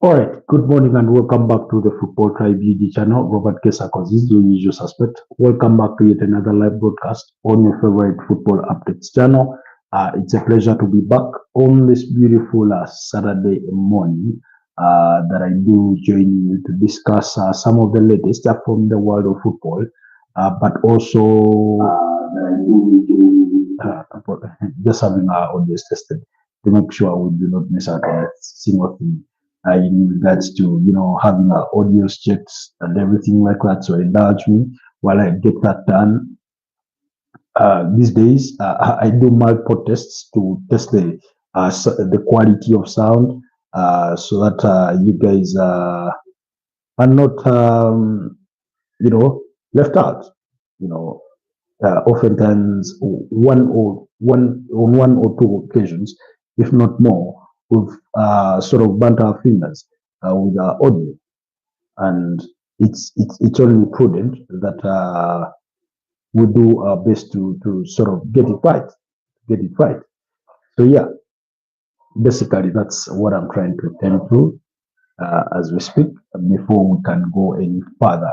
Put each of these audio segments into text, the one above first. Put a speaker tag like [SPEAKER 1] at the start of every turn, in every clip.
[SPEAKER 1] All right, good morning and welcome back to the Football Tribe UD channel. Robert Kesakos is your usual suspect. Welcome back to yet another live broadcast on your favorite football updates channel. It's a pleasure to be back on this beautiful Saturday morning that I do join you to discuss some of the latest from the world of football, but also just having our audience tested to make sure we do not miss out on a single thing in regards to having our audios checks and everything like that. So indulge me while I get that done. These days, I do multiple tests to test the quality of sound, so that you guys are not left out. You know, oftentimes one or two occasions, if not more, we've sort of burnt our fingers with our audio, and it's only prudent that we do our best to sort of get it right. So yeah, basically that's what I'm trying to tend to as we speak before we can go any further.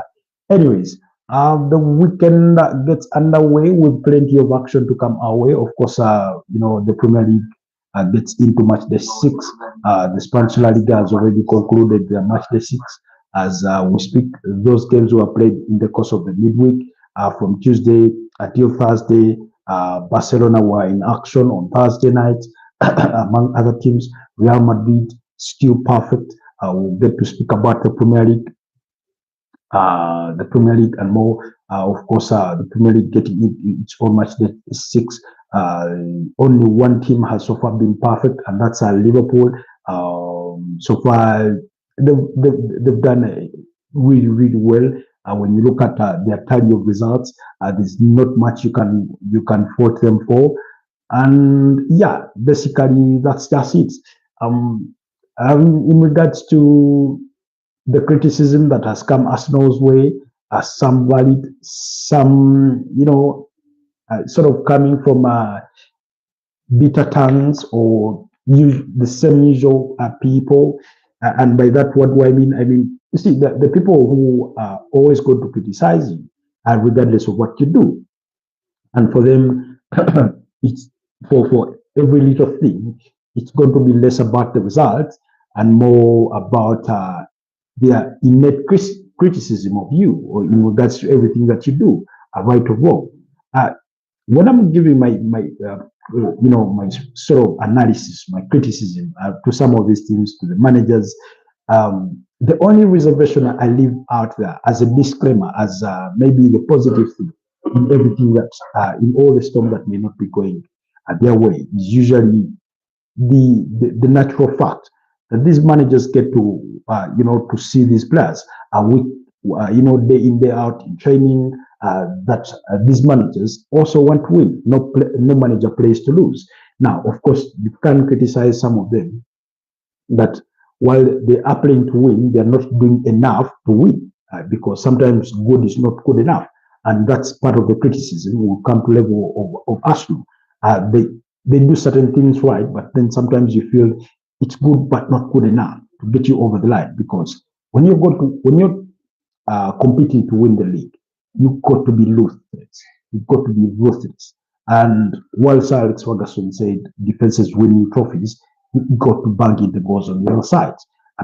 [SPEAKER 1] Anyways, the weekend gets underway with plenty of action to come our way. Of course, the Premier League gets into match day six. The Spanish La Liga has already concluded their match day six as we speak. Those games were played in the course of the midweek from Tuesday until Thursday. Barcelona were in action on Thursday night, among other teams. Real Madrid still perfect. We'll get to speak about the Premier League and more. Of course, the Premier League getting its own match day six. Only one team has so far been perfect, and that's Liverpool. So far, they've done really, really well. When you look at their tally of results, there's not much you can fault them for. And yeah, basically that's just it. In regards to the criticism that has come Arsenal's way, some valid, some sort of coming from bitter tongues or the same usual people. And by that, what do I mean? I mean, you see, the people who are always going to criticize you, regardless of what you do, and for them, it's for every little thing, it's going to be less about the results and more about their innate criticism of you, or in regards to everything that you do, right or wrong. Uh, when I'm giving my sort of analysis, my criticism to some of these teams, to the managers, the only reservation I leave out there as a disclaimer, as maybe the positive thing in everything that in all the storm that may not be going their way, is usually the natural fact that these managers get to see these players week, day in day out in training. That these managers also want to win. No manager plays to lose. Now, of course, you can criticize some of them that while they are playing to win, they are not doing enough to win because sometimes good is not good enough, and that's part of the criticism. Will come to level of Arsenal. They do certain things right, but then sometimes you feel it's good but not good enough to get you over the line, because when you're competing to win the league, you've got to be ruthless. You've got to be ruthless. And while Sir Alex Ferguson said defense is winning trophies, you've got to bang in the goals on the other side.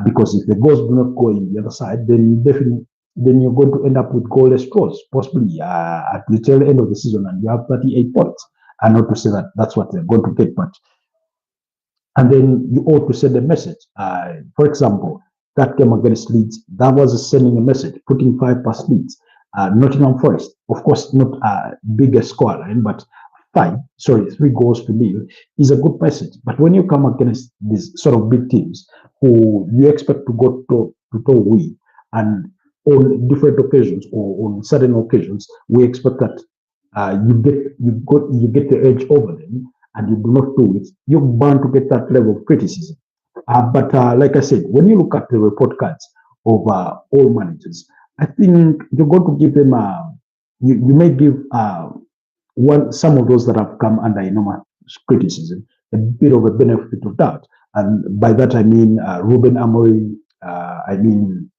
[SPEAKER 1] Because if the goals do not go in the other side, then definitely you're going to end up with goalless draws, possibly at the tail end of the season, and you have 38 points. And not to say that that's what they're going to get, but and then you ought to send a message. For example, that game against Leeds, that was sending a message, putting 5 past Leeds. Nottingham Forest, of course, not a bigger scoreline, but 3 goals to nil is a good message. But when you come against these sort of big teams who you expect to go to win, and on different occasions or on certain occasions, we expect that you get the edge over them, and you do not do it, you're bound to get that level of criticism. But like I said, when you look at the report cards of all managers, I think you're going to give them. You may give some of those that have come under enormous criticism a bit of a benefit of doubt, and by that I mean Ruben Amorim, I mean,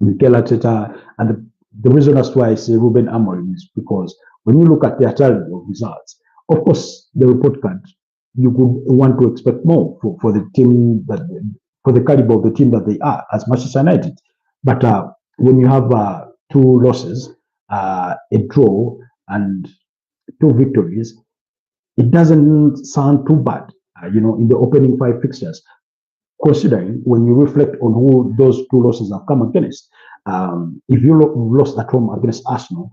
[SPEAKER 1] Mikel Arteta, and the reason that's why I say Ruben Amorim is because when you look at their tally of results, of course, the report card, you could want to expect more for the team that for the caliber of the team that they are as Manchester United. But when you have two losses, a draw, and two victories, it doesn't sound too bad. In the opening five fixtures, considering when you reflect on who those two losses have come against. If you lost at home against Arsenal,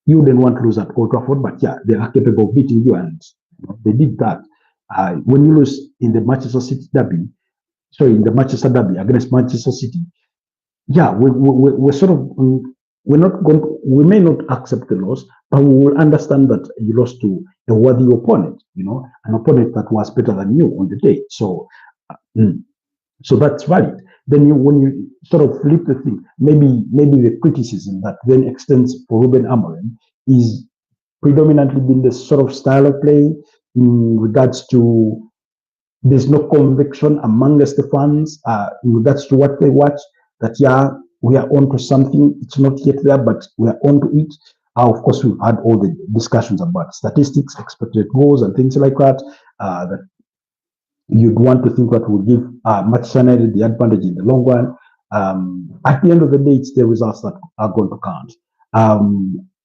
[SPEAKER 1] you didn't want to lose at Old Trafford, but yeah, they are capable of beating you, and they did that. When you lose in the Manchester City derby, sorry, in the Manchester derby against Manchester City, yeah, we're sort of we're not going to, we may not accept the loss, but we will understand that you lost to a worthy opponent, an opponent that was better than you on the day. So that's valid. Then when you sort of flip the thing, maybe the criticism that then extends for Ruben Amorim is predominantly been the sort of style of play in regards to there's no conviction amongst the fans in regards to what they watch. That yeah, we are on to something. It's not yet there, but we are on to it. Of course, we've had all the discussions about statistics, expected goals, and things like that. That you'd want to think that would give Manchester United the advantage in the long run. At the end of the day, it's the results that are going to count.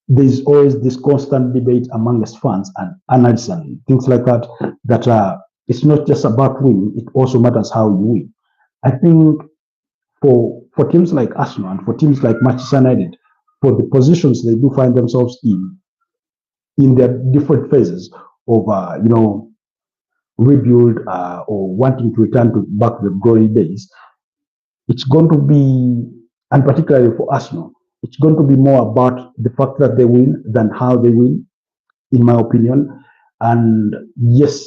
[SPEAKER 1] There's always this constant debate amongst fans and analysts and things like that, that it's not just about winning, it also matters how you win. I think for teams like Arsenal and for teams like Manchester United, for the positions they do find themselves in their different phases of, rebuild or wanting to return to back to the glory days, it's going to be, and particularly for Arsenal, it's going to be more about the fact that they win than how they win, in my opinion. And yes,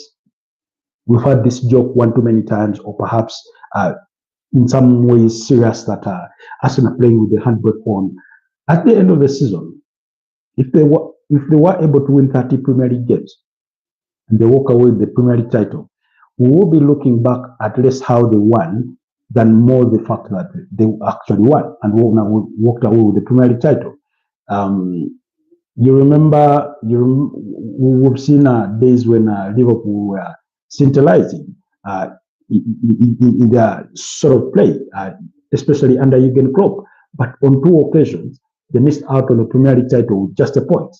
[SPEAKER 1] we've had this joke one too many times, or perhaps in some ways serious, that Arsenal are playing with the handbrake on. At the end of the season, if they were able to win 30 Premier League games, and they walk away with the Premier League title, we will be looking back at less how they won than more the fact that they actually won and walked away with the Premier League title. You remember, we've seen days when Liverpool were scintillating in their sort of play, especially under Jurgen Klopp. But on two occasions, they missed out on the Premier League title with just a point.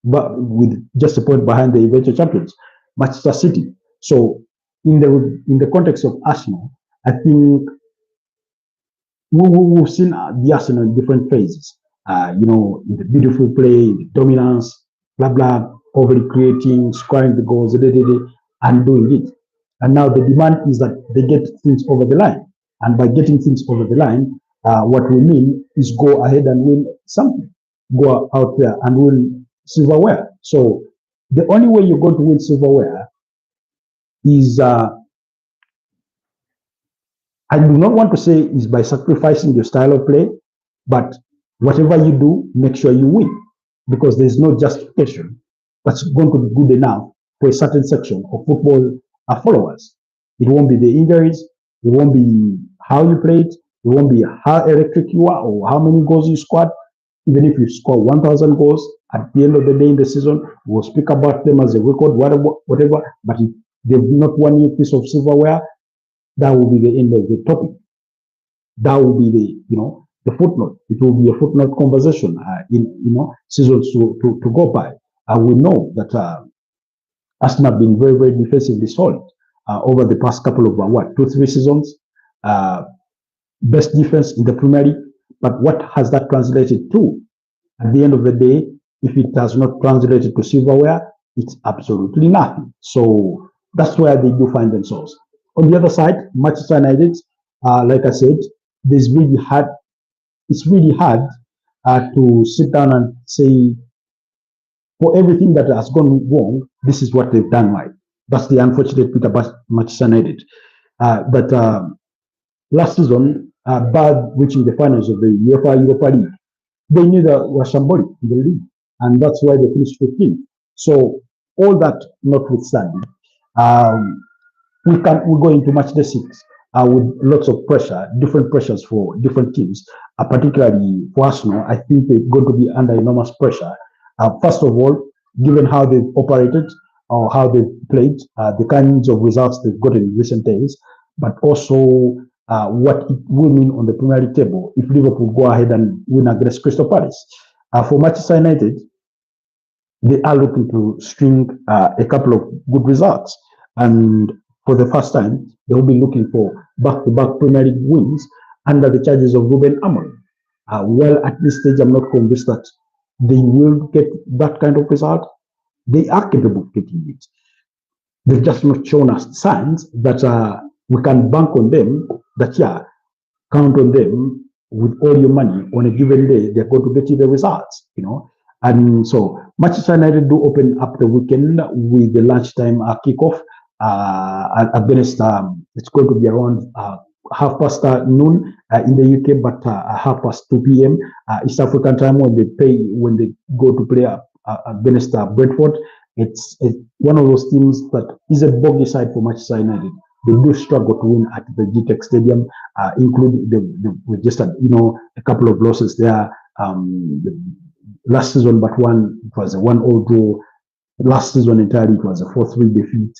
[SPEAKER 1] But with just a point behind the eventual champions, Manchester City. So in the context of Arsenal, I think we've seen the Arsenal in different phases. In the beautiful play, in the dominance, blah blah, overly creating, scoring the goals, and doing it. And now the demand is that they get things over the line. And by getting things over the line, what we mean is go ahead and win something. Go out there and win silverware. So the only way you're going to win silverware is, I do not want to say is by sacrificing your style of play, but whatever you do, make sure you win, because there's no justification that's going to be good enough for a certain section of football followers. It won't be the injuries, it won't be how you played, it won't be how electric you are or how many goals you scored. Even if you score 1,000 goals, at the end of the day in the season, we'll speak about them as a record, whatever. But if they've not won a piece of silverware, that will be the end of the topic. That will be the footnote. It will be a footnote conversation in seasons to go by. We know that Arsenal have been very, very defensively solid over the past couple of 2-3 seasons. Best defense in the Premier League. But what has that translated to? At the end of the day, if it has not translated to silverware, it's absolutely nothing. So that's where they do find themselves. On the other side, Manchester United, like I said, it's really hard to sit down and say, for everything that has gone wrong, this is what they've done right. That's the unfortunate bit about Manchester United. But last season, bad reaching the finals of the UEFA Europa League, they knew that was somebody in the league, and that's why they finished 15th. So all that notwithstanding, we go into match day 6 with lots of pressure, different pressures for different teams, particularly for Arsenal. I think they're going to be under enormous pressure. First of all, given how they've operated or how they've played, the kinds of results they've got in recent days, but also what it will mean on the Premier League table if Liverpool go ahead and win against Crystal Palace. For Manchester United, they are looking to string a couple of good results. And for the first time, they will be looking for back-to-back Premier League wins under the charges of Ruben Amorim. Well, at this stage, I'm not convinced that they will get that kind of result. They are capable of getting it. They've just not shown us signs that we can bank on them, that, yeah, count on them with all your money on a given day, they're going to get you the results, you know. And so Manchester United do open up the weekend with the lunchtime kickoff against, it's going to be around noon in the UK, but 2 p.m. East African time when they go to play against Brentford. It's one of those teams that is a bogey side for Manchester United. They do struggle to win at the GTEC Stadium, including we just had, you know, a couple of losses there. Last season, but it was a 1-0 draw. Last season entirely, it was a 4-3 defeat.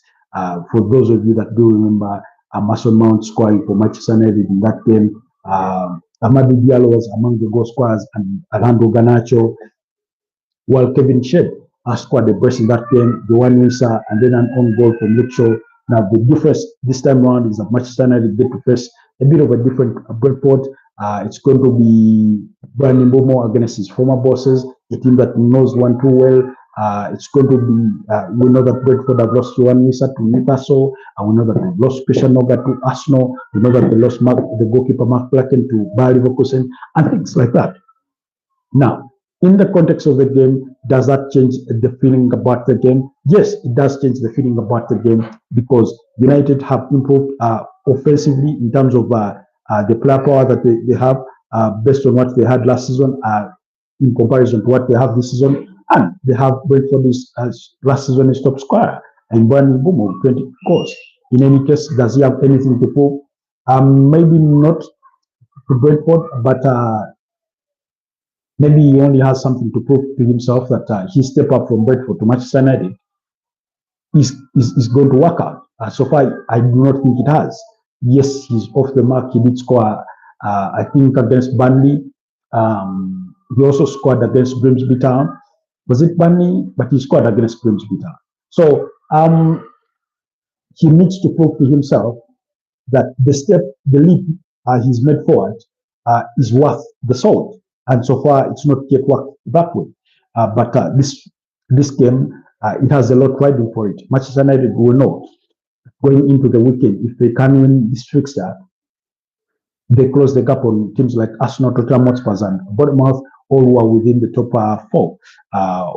[SPEAKER 1] For those of you that do remember, Mason Mount scoring for Manchester United in that game. Amadou Diallo was among the goal scorers, and Alejandro Garnacho, while Kevin Shedd scored the brace in that game, the one Wisa, and then an own goal from Luke Shaw. Now, the difference this time around is that Manchester United get to face a bit of a different Brentford. It's going to be Bryan Mbeumo against his former bosses, a team that knows one too well. It's going to be, we know that Brentford have lost Yohan Wissa to Newcastle, and we know that they've lost Christian Noga to Arsenal. We know that they lost the goalkeeper Mark Blacken to Bayer Leverkusen, and things like that. Now, in the context of the game, does that change the feeling about the game? Yes, it does change the feeling about the game because United have improved offensively in terms of the player power that they have based on what they had last season in comparison to what they have this season. And they have Brentford last season as top scorer and Bryan Mbeumo 20 goals. In any case, does he have anything to prove? Maybe not to Brentford, but maybe he only has something to prove to himself that his step up from Brentford to Manchester United is going to work out. So far, I do not think it has. Yes, he's off the mark. He did score, I think, against Burnley. He also scored against Grimsby Town. Was it Burnley? But he scored against Grimsby Town. So he needs to prove to himself that the leap he's made forward is worth the salt. And so far, it's not yet worked that way. But this game, it has a lot riding for it. Manchester United will know going into the weekend, if they can win this fixture, they close the gap on teams like Arsenal, Tottenham Hotspur, and Bournemouth, all who are within the top 4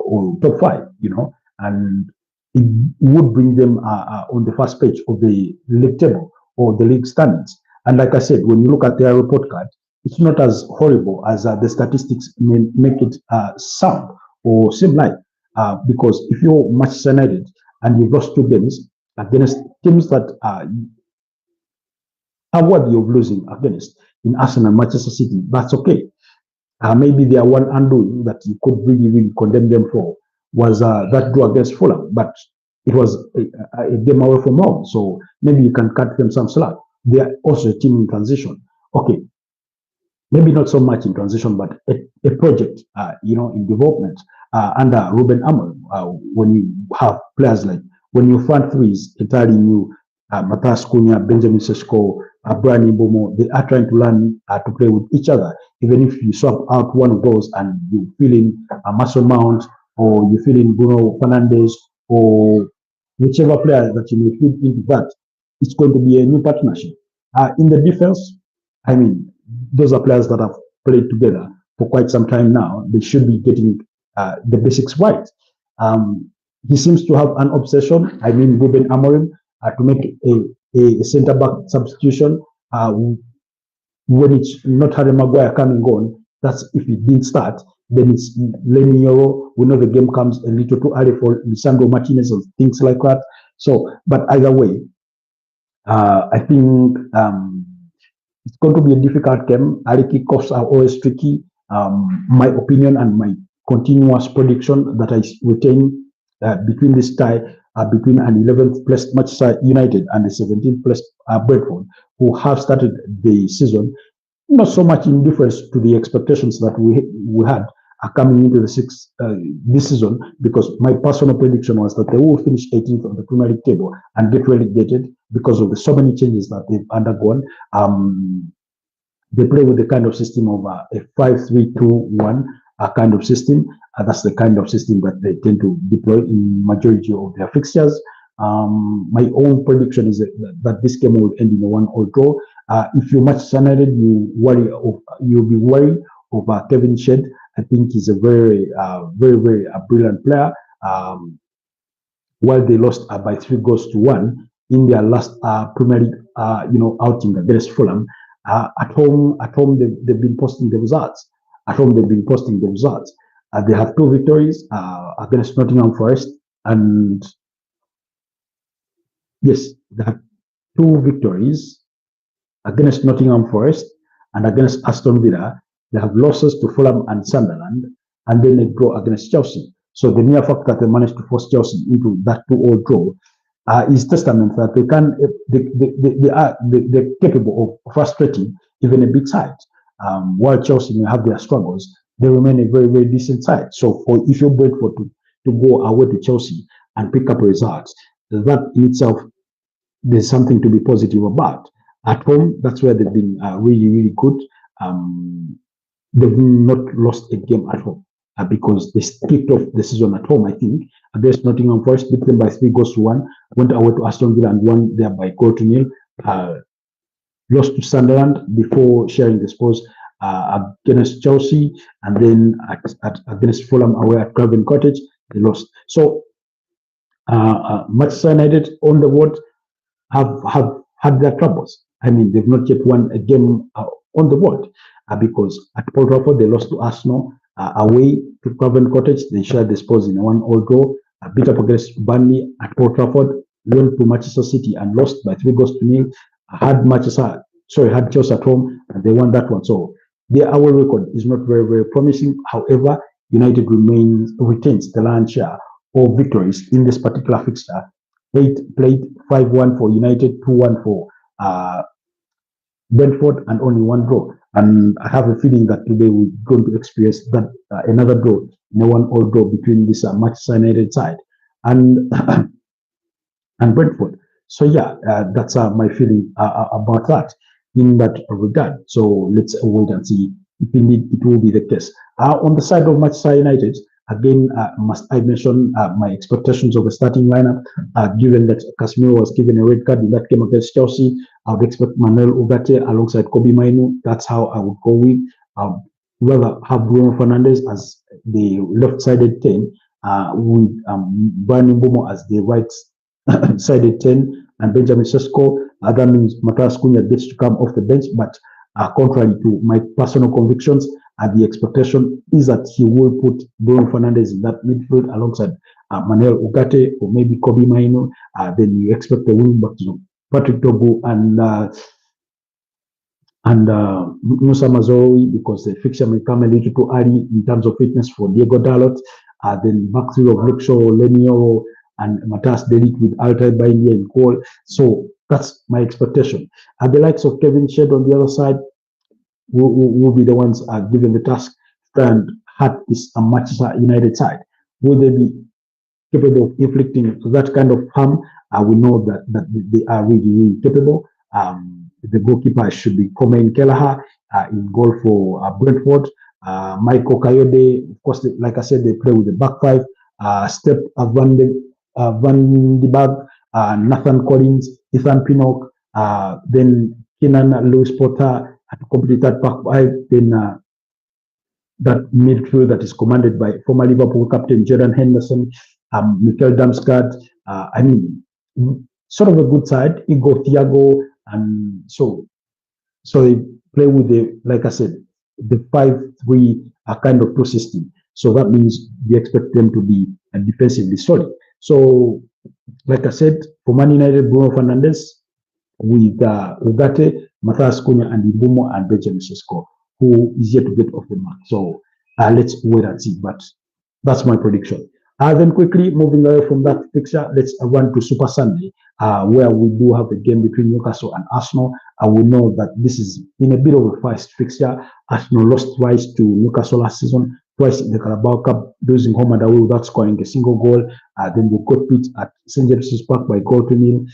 [SPEAKER 1] or top 5, you know, and it would bring them on the first page of the league table or the league standings. And like I said, when you look at their report card, it's not as horrible as the statistics may make it sound or seem like, because if you're Manchester United and you've lost 2 games against teams that are worthy of losing against in Arsenal and Manchester City, that's okay. Maybe their one undoing that you could really condemn them for was that draw against Fulham, but it was a game away from home, so maybe you can cut them some slack. They are also a team in transition. Okay, maybe not so much in transition, but a project, you know, in development under Ruben Amorim. When you have players like, when your front three is entirely new, Matthias Cunha, Benjamin Sesko, Bryan Mbeumo, they are trying to learn to play with each other. Even if you swap out one of those and you fill in Mason Mount, or you fill in Bruno Fernandes, or whichever player that you may fit into that, it's going to be a new partnership. In the defense, I mean, those are players that have played together for quite some time now. They should be getting the basics right. He seems to have an obsession, I mean, Ruben Amorim, to make a centre-back substitution when it's not Harry Maguire coming on. That's if he didn't start, then it's Leny Yoro. We know the game comes a little too early for Lisandro Martinez and things like that. So, but either way, I think it's going to be a difficult game. Early kickoffs are always tricky. My opinion and my continuous prediction that I retain between this tie between an 11th place Manchester United and the 17th place Brentford, who have started the season not so much in difference to the expectations that we had coming into the sixth this season, because my personal prediction was that they will finish 18th on the Premier League table and get relegated because of the so many changes that they've undergone. They play with the kind of system of a 5-3-2-1 kind of system. That's the kind of system that they tend to deploy in majority of their fixtures. My own prediction is that this game will end in a 1-1 draw. If you're Manchester United, you'll be worried of Kevin Shedd. I think he's a very brilliant player. While they lost by 3-1 in their last Premier League, outing against Fulham. At home, they've been posting the results. They have 2 victories against Nottingham Forest, and yes, they have 2 victories against Nottingham Forest and against Aston Villa. They have losses to Fulham and Sunderland, and then a draw against Chelsea. So the mere fact that they managed to force Chelsea into that 2-2 draw is testament that they're capable of frustrating even a big side. While Chelsea may have their struggles, they remain a very decent side. So if you're Brentford to go away to Chelsea and pick up results, that in itself, there's something to be positive about. At home, that's where they've been really good. They've not lost a game at home because they kicked off the season at home, I think, against Nottingham Forest, beat them by 3-1, went away to Aston Villa and won there by 0-0. Lost to Sunderland before sharing the spoils against Chelsea, and then against Fulham away at Craven Cottage, they lost. So Manchester United on the board have had their troubles. I mean, they've not yet won a game on the board because at Old Trafford they lost to Arsenal, away to Craven Cottage they shared the spoils in a 1-1 draw, beat up against Burnley at Old Trafford, went to Manchester City and lost by 3-0. Had Chelsea at home and they won that one. So their away record is not very promising. However, United retains the lion's share of victories in this particular fixture. 8 played, 5-1 for United, 2-1 for Brentford, and only 1 draw. And I have a feeling that today we're going to experience that another draw, in a 1-1 draw between this Manchester United side and and Brentford. So yeah, that's my feeling about that in that regard. So let's wait and see if indeed it will be the case. On the side of Manchester United, again, must I mention my expectations of the starting lineup, given that Casemiro was given a red card in that game against Chelsea. I would expect Manuel Ugarte alongside Kobbie Mainoo. That's how I would go with. Rather have Bruno Fernandes as the left-sided 10, with Bryan Mbeumo as the right-sided 10, and Benjamin Sesko. That means Matheus Cunha gets to come off the bench, but contrary to my personal convictions, the expectation is that he will put Bruno Fernandes in that midfield alongside Manuel Ugarte or maybe Kobbie Mainoo. Then you expect the wing backs of Patrick Dogu and Musa Mazraoui, because the fixture may come a little too early in terms of fitness for Diego Dalot. Then back three of Luke Shaw, Lenioro, and Matthias de Ligt with Altay Bailly and Cole. So that's my expectation. The likes of Kevin Shedd on the other side will be the ones given the task and hurt this Manchester United side. Will they be capable of inflicting that kind of harm? We know that they are really capable. The goalkeeper should be Comain Kelleher in goal for Brentford. Michael Kayode, of course, like I said, they play with the back five. Step Van de Berg, Nathan Collins, Ethan Pinnock, then Kenan Lewis Potter at complete that back five. Then that midfield that is commanded by former Liverpool captain Jordan Henderson, Mikel Damsgaard. I mean, sort of a good side. Igor Thiago, and so they play with the, like I said, the 5-3 kind of two system. So that means we expect them to be defensively solid. So, like I said, for Man United, Bruno Fernandes, with Ugarte, Matthias Cunha, and Mbumo and Benjamin Sesko, who is yet to get off the mark. So let's wait and see. But that's my prediction. Then quickly moving away from that picture, let's run to Super Sunday, where we do have a game between Newcastle and Arsenal. We know that this is in a bit of a fast fixture. Arsenal lost twice to Newcastle last season, twice in the Carabao Cup, losing home and away without scoring a single goal. Then they got beat at St. James's Park by goal to nil.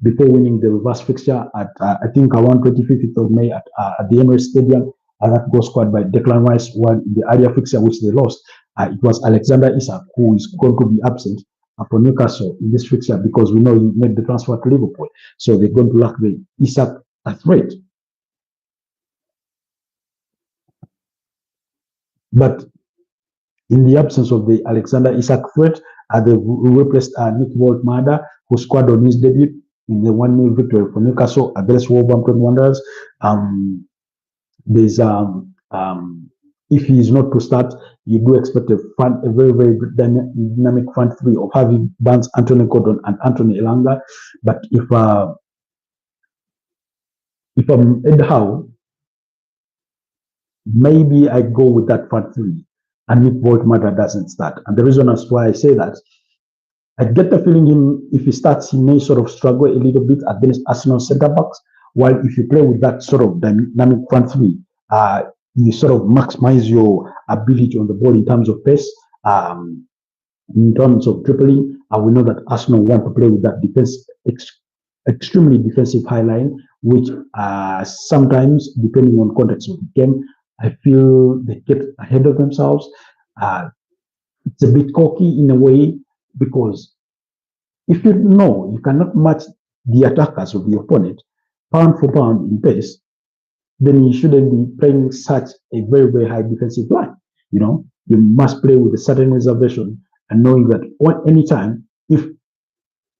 [SPEAKER 1] Before winning the reverse fixture at I think around 25th of May at the Emirates Stadium. That goal scored by Declan Rice. One in the earlier fixture which they lost, it was Alexander Isak who is going to be absent for Newcastle in this fixture because we know he made the transfer to Liverpool. So they're going to lack the Isak threat. But in the absence of the Alexander Isak threat, they replaced Nick Wout-Maada, who scored on his debut in the 1-0 victory for Newcastle against Wolverhampton Wanderers. There's if he is not to start, you do expect a very, very dynamic front three of Harvey Barnes, Anthony Gordon, and Anthony Elanga. But if I'm Ed Howe, maybe I go with that front three and Nick Wout-Maada doesn't start. And the reason as why I say that, I get the feeling if he starts, he may sort of struggle a little bit against Arsenal centre backs. While if you play with that sort of dynamic front three, you sort of maximize your ability on the ball in terms of pace, in terms of dribbling. We know that Arsenal want to play with that extremely defensive high line, which sometimes, depending on context of the game, I feel they get ahead of themselves. It's a bit cocky in a way because if you know you cannot match the attackers of the opponent pound for pound in pace, then you shouldn't be playing such a very, very high defensive line. You know, you must play with a certain reservation and knowing that any time, if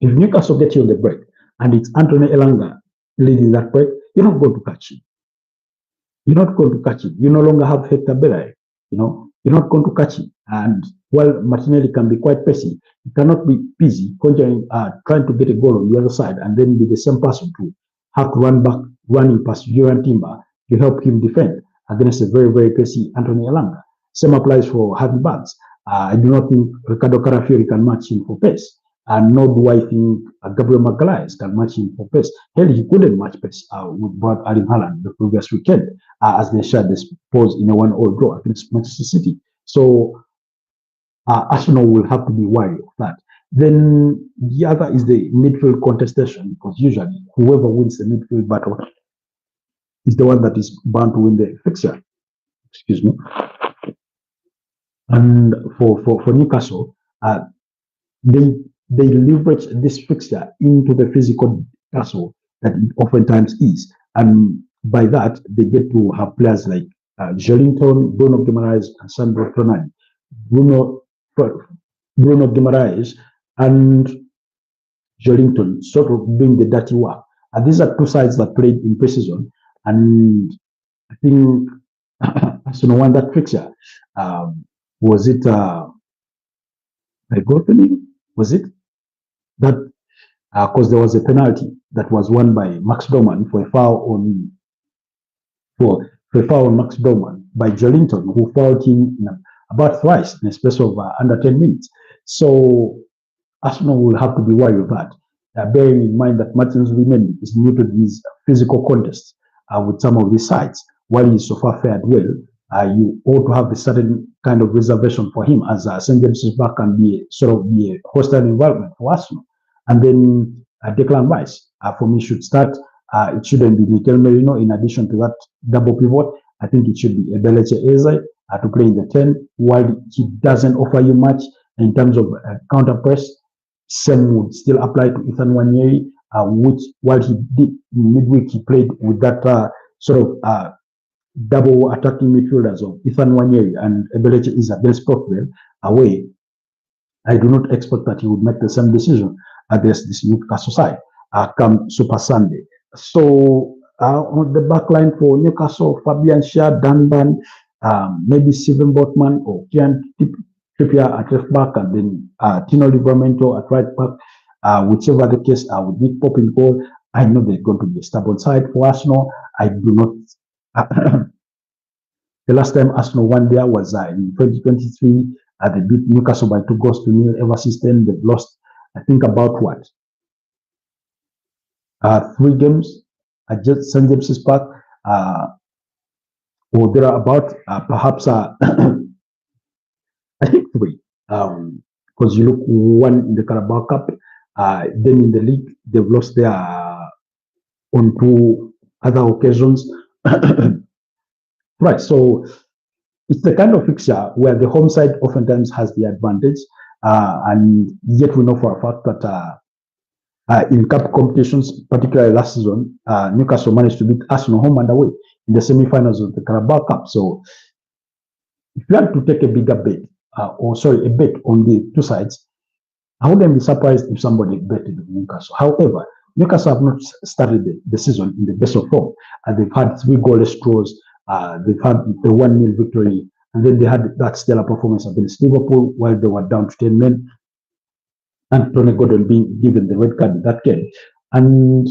[SPEAKER 1] Newcastle gets you on the break and it's Anthony Elanga leading that break, you're not going to catch him. You're not going to catch him. You no longer have Hector Bellerin. You know, you're not going to catch him. And while Martinelli can be quite pacey, he cannot be busy trying to get a goal on the other side and then be the same person to have to run back, running past Jurgen Timber to help him defend against a very, very pacey Anthony Elanga. Same applies for Harvey Barnes. I do not think Ricardo Carafiori can match him for pace. And nor do I think Gabriel Magalhaes can match him for pace. Hell, he couldn't match pace with Brad Erling Haaland the previous weekend as they shared the spoils in a 1-1 draw against Manchester City. So Arsenal will have to be wary of that. Then the other is the midfield contestation, because usually whoever wins the midfield battle is the one that is bound to win the fixture. Excuse me. And for Newcastle, they leverage this fixture into the physical castle that it oftentimes is. And by that, they get to have players like Joelinton, Bruno Guimaraes, and Sandro Tonali. Bruno Guimaraes and Joelinton sort of doing the dirty work. And these are two sides that played in pre-season. And I think Arsenal won that fixture. Was it I got the name? Was it that because there was a penalty that was won by Max Doman for a foul on Max Doman by Joelinton, who fouled him about thrice in a space of under 10 minutes. So Arsenal will have to be wary of that. Bearing in mind that Martin Zubimendi is new to these physical contests with some of these sides, while he so far fared well, you ought to have a certain kind of reservation for him as St. James's Park can be sort of be a hostile environment for Arsenal. And then Declan Rice, for me, should start. It shouldn't be Mikel Merino in addition to that double pivot. I think it should be Ebeleche Eze to play in the 10, while he doesn't offer you much in terms of counter press. Same would still apply to Ethan Nwaneri, which while he did in midweek, he played with that sort of double attacking midfielders of Ethan Nwaneri and Ebeleche Eze against Stockwell away. I do not expect that he would make the same decision against this Newcastle side come Super Sunday. So on the back line for Newcastle, Fabian Schär, Dan Burn, maybe Steven Botman or Kieran Trippier at left back, and then Tino Livramento at right back. Whichever the case, with Nick Pope in goal, I know they're going to be a stubborn side for Arsenal. I do not. The last time Arsenal won there was in 2023. They beat Newcastle by 2-0. Ever since then, they've lost, I think, about what? 3 games at just St. James's Park. Or there are about perhaps I think 3. Because you look, 1 in the Carabao Cup, then in the league they've lost there on 2 other occasions. Right, so it's the kind of fixture where the home side oftentimes has the advantage, and yet we know for a fact that in cup competitions, particularly last season, Newcastle managed to beat Arsenal home and away in the semi-finals of the Carabao Cup. So if you had to take a bigger bet, a bet on the 2 sides, I wouldn't be surprised if somebody betted on Newcastle. However, Newcastle have not started the season in the best of form, and they've had 3 goalless draws. They've had the 1-0 victory, and then they had that stellar performance against Liverpool while they were down to 10 men, and Tony Gordon being given the red card in that game. And,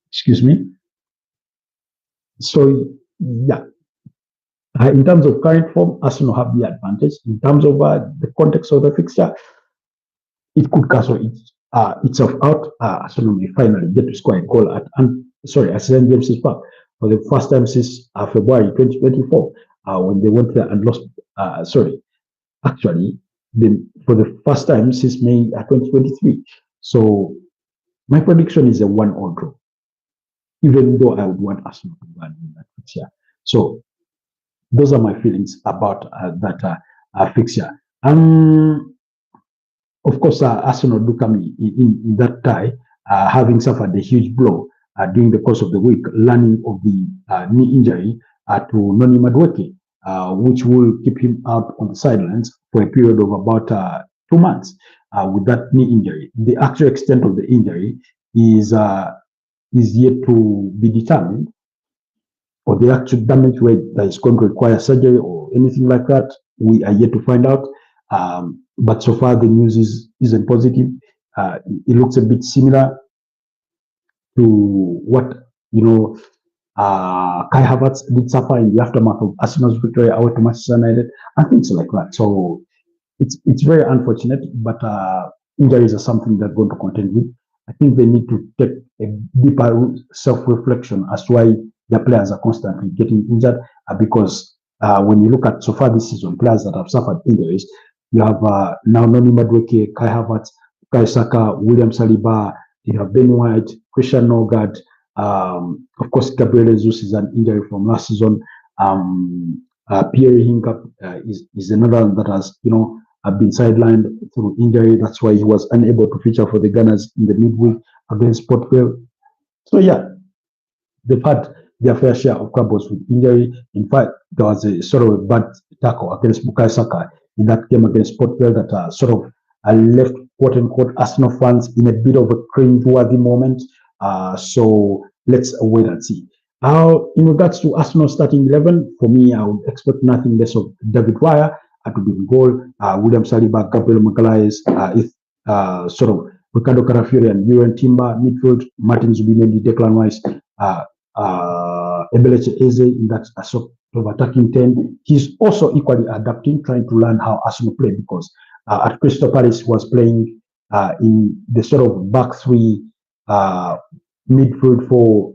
[SPEAKER 1] excuse me. So, yeah. In terms of current form, Arsenal have the advantage. In terms of the context of the fixture, it could cancel itself out. Arsenal may finally get to score a goal at St. James's Park for the first time since February 2024, when they went there and lost. For the first time since May 2023. So my prediction is a 1-1 draw, even though I would want Arsenal to win that fixture. So those are my feelings about that fixture. Of course, Arsenal do come in that tie, having suffered a huge blow during the course of the week, learning of the knee injury to Noni Madueke, which will keep him out on the sidelines for a period of about 2 months with that knee injury. The actual extent of the injury is yet to be determined, or the actual damage where that is going to require surgery or anything like that, we are yet to find out. But so far the news isn't positive. It looks a bit similar to what Kai Havertz did suffer in the aftermath of Arsenal's victory away to Manchester United and things like that. So it's very unfortunate, but injuries are something they're going to contend with. I think they need to take a deeper self-reflection as to why their players are constantly getting injured, because when you look at so far this season, players that have suffered injuries, you have now Noni Madueke, Kai Havertz, Bukayo Saka, William Saliba, you have Ben White, Christian Norgard, of course, Gabriel Jesus is an injury from last season. Pierre Hinkap is another one that has, been sidelined through injury. That's why he was unable to feature for the Gunners in the midweek against Port Vale. So yeah, they've had their fair share of troubles with injury. In fact, there was a sort of a bad tackle against Bukayo Saka in that game against Port Vale that sort of left quote-unquote Arsenal fans in a bit of a cringe-worthy moment. So let's wait and see. In regards to Arsenal starting 11, for me, I would expect nothing less of David Raya to be in goal, William Saliba, Gabriel Magalhaes, sort of Ricardo Carafiori and Jurgen Timber, midfield, Martin Zubimendi, Declan Rice, Ebelechi Eze in that sort of attacking 10. He's also equally adapting, trying to learn how Arsenal play, because at Crystal Palace was playing in the sort of back 3 midfield for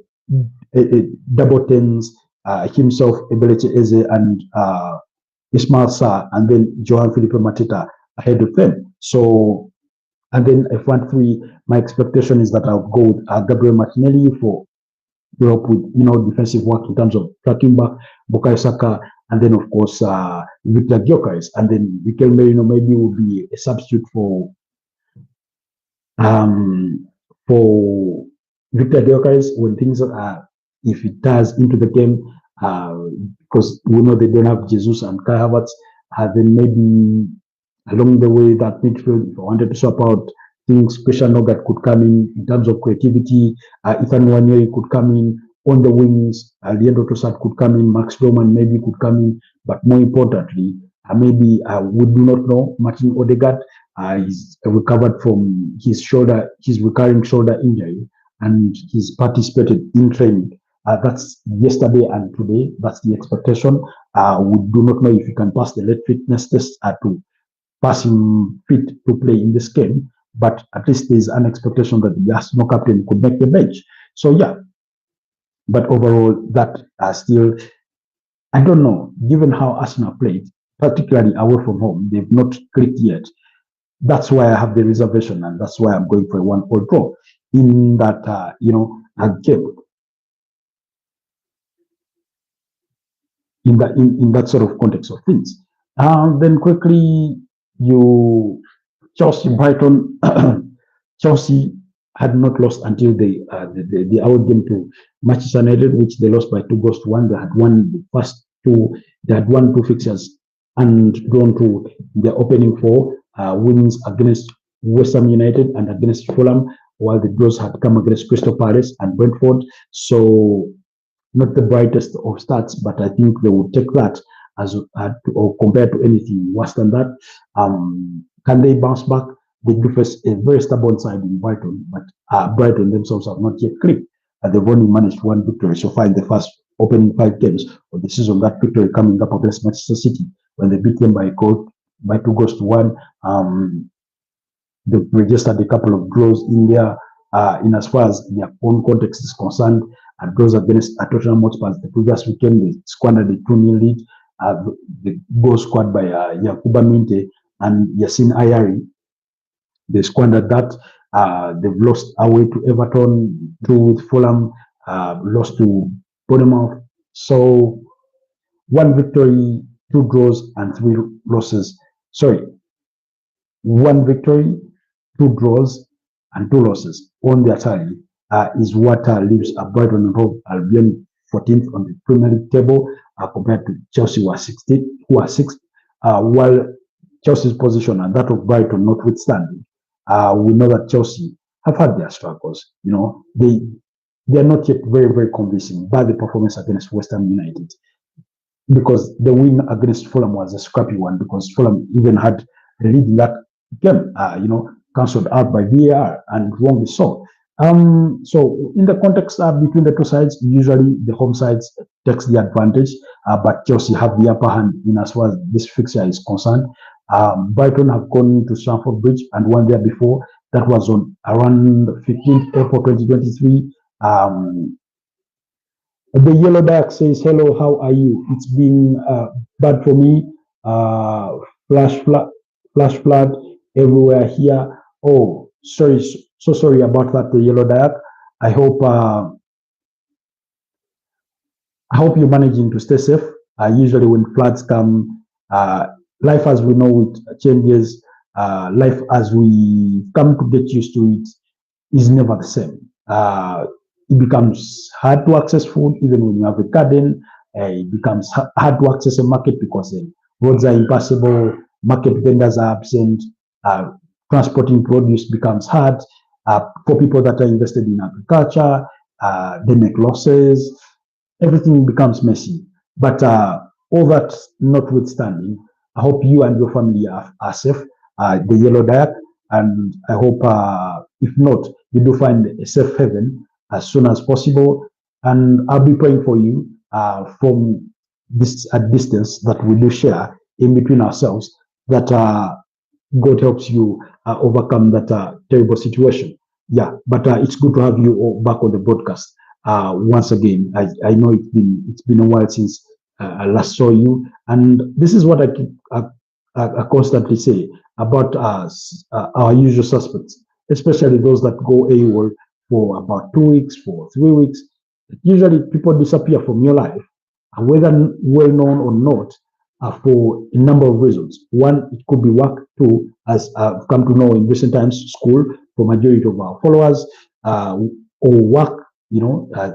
[SPEAKER 1] double tens, himself, Ebelechi Eze, and Ismail Sarr, and then Johan Felipe Mateta ahead of them. So, and then a front 3, my expectation is that I'll go with Gabriel Martinelli for Europe with defensive work in terms of tracking back Bukayo Saka, and then of course Victor Gyökeres, and then Mikel Merino maybe will be a substitute for Victor Gyökeres when things if it ties into the game, because we know they don't have Jesus and Kai Havertz, then maybe along the way that midfield, if I wanted to swap out things, Christian Norgard could come in terms of creativity, Ethan Nwanery could come in on the wings, Leandro Trossard could come in, Max Roman maybe could come in, but more importantly, Maybe we do not know. Martin Odegaard is recovered from his recurring shoulder injury, and he's participated in training. That's yesterday and today. That's the expectation. We do not know if he can pass the late fitness test to pass him fit to play in this game. But at least there's an expectation that the Arsenal captain could make the bench. So yeah, but overall, that still, I don't know. Given how Arsenal played, particularly away from home, they've not clicked yet. That's why I have the reservation, and that's why I'm going for a 1-1 draw in that game. In that sort of context of things. Then quickly, Chelsea Brighton. Chelsea had not lost until the out game to Manchester United, which they lost by 2-1. They had won the first two. They had won 2 fixtures and gone to their opening 4 wins against West Ham United and against Fulham, while the draws had come against Crystal Palace and Brentford. So not the brightest of stats, but I think they would take that as or compared to anything worse than that. Can they bounce back? They do face a very stubborn side in Brighton, but Brighton themselves have not yet clicked. They've only managed 1 victory so far in the first opening 5 games of the season. That victory coming up against Manchester City when they beat them by 2-1. They've registered a couple of draws in there. In as far as their own context is concerned, draws against Tottenham Hotspur the previous weekend, they squandered a 2-0 lead. The goal scored by Yakuba Minte and Yassine Ayari, they squandered that. They've lost away to Everton, 2 with Fulham, lost to Bournemouth. So 1 victory, 2 draws, and 3 losses. Sorry, 1 victory, 2 draws, and 2 losses on their tally is what leaves Brighton and Hove Albion 14th on the Premier League table compared to Chelsea, who are 6th. While Chelsea's position and that of Brighton notwithstanding, we know that Chelsea have had their struggles. They are not yet very, very convincing by the performance against West Ham United, because the win against Fulham was a scrappy one, because Fulham even had a lead in that game, cancelled out by VAR, and wrongly so. So in the context between the two sides, usually the home sides takes the advantage, but Chelsea have the upper hand in as far as this fixture is concerned. Brighton have gone to Stamford Bridge and won there before. That was on around 15th April 2023. The Yellow Duck says, hello, how are you? It's been bad for me. Flash flood everywhere here. Oh, sorry, so sorry about that, the Yellow Duck. I hope you're managing to stay safe. Usually when floods come, life as we know it changes. Life as we come to get used to it is never the same. It becomes hard to access food even when you have a garden. It becomes hard to access a market because roads are impassable, market vendors are absent, transporting produce becomes hard. For people that are invested in agriculture, they make losses, everything becomes messy. But all that notwithstanding, I hope you and your family are safe, the Yellow Duck, and I hope, if not, you do find a safe haven as soon as possible. And I'll be praying for you from this distance that we do share in between ourselves, that God helps you overcome that terrible situation. Yeah, but it's good to have you all back on the broadcast once again. I know it's been a while since I last saw you, and this is what I constantly say about our usual suspects, especially those that go AWOL for about 2 weeks, for 3 weeks. Usually people disappear from your life, whether well known or not, for a number of reasons. One, it could be work. Two, as I've come to know in recent times, school for majority of our followers, or work.